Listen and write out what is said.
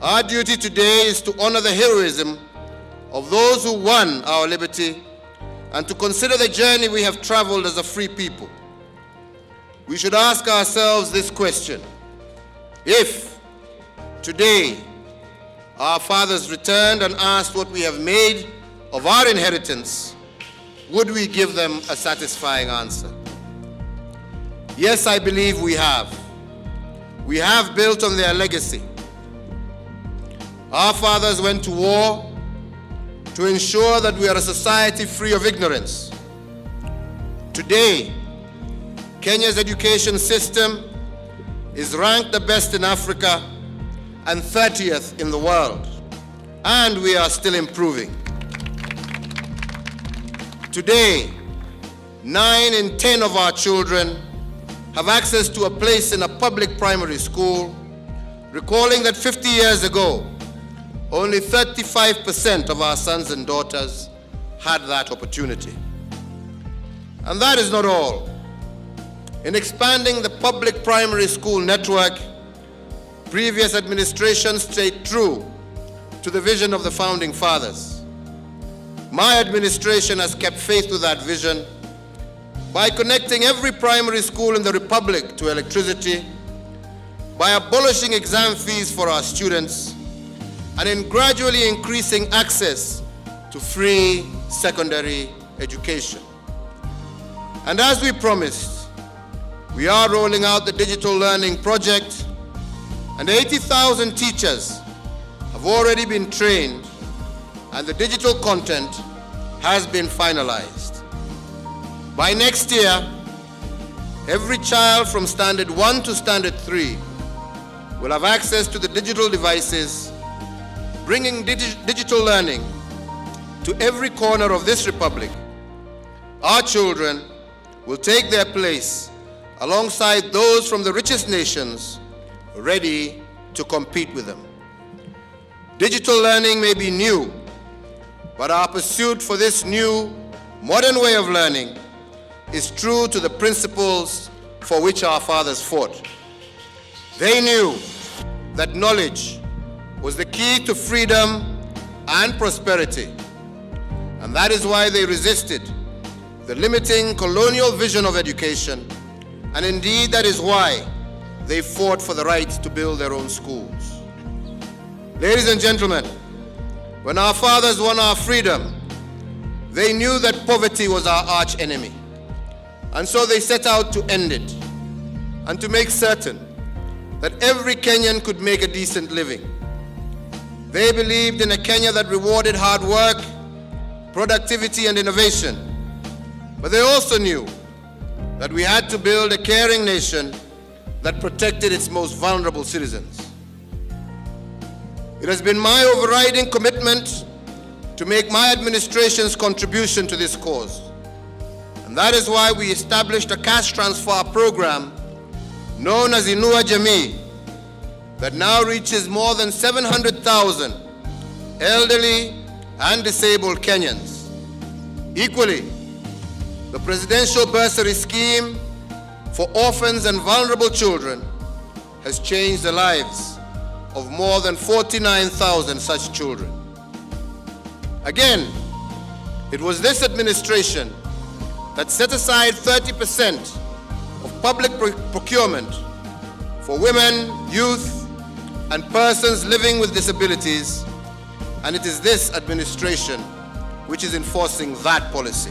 Our duty today is to honor the heroism of those who won our liberty and to consider the journey we have traveled as a free people. We should ask ourselves this question: if today our fathers returned and asked what we have made of our inheritance, would we give them a satisfying answer? Yes, I believe we have. We have built on their legacy. Our fathers went to war to ensure that we are a society free of ignorance. Today, Kenya's education system is ranked the best in Africa and 30th in the world, and we are still improving. Today, 9 in 10 of our children have access to a place in a public primary school, recalling that 50 years ago, only 35% of our sons and daughters had that opportunity. And that is not all. In expanding the public primary school network, previous administrations stayed true to the vision of the Founding Fathers. My administration has kept faith with that vision by connecting every primary school in the Republic to electricity, by abolishing exam fees for our students, and in gradually increasing access to free secondary education. And as we promised, we are rolling out the digital learning project, and 80,000 teachers have already been trained, and the digital content has been finalized. By next year, every child from Standard 1 to Standard 3 will have access to the digital devices, bringing digital learning to every corner of this republic. Our children will take their place alongside those from the richest nations, ready to compete with them. Digital learning may be new, but our pursuit for this new, modern way of learning is true to the principles for which our fathers fought. They knew that knowledge was the key to freedom and prosperity, and that is why they resisted the limiting colonial vision of education, and indeed that is why they fought for the right to build their own schools. Ladies and gentlemen, when our fathers won our freedom, they knew that poverty was our arch enemy, and so they set out to end it and to make certain that every Kenyan could make a decent living. They believed in a Kenya that rewarded hard work, productivity, and innovation. But they also knew that we had to build a caring nation that protected its most vulnerable citizens. It has been my overriding commitment to make my administration's contribution to this cause. And that is why we established a cash transfer program known as Inua Jamii that now reaches more than 700,000 elderly and disabled Kenyans. Equally, the presidential bursary scheme for orphans and vulnerable children has changed the lives of more than 49,000 such children. Again, it was this administration that set aside 30% of public procurement for women, youth, and persons living with disabilities, and it is this administration which is enforcing that policy.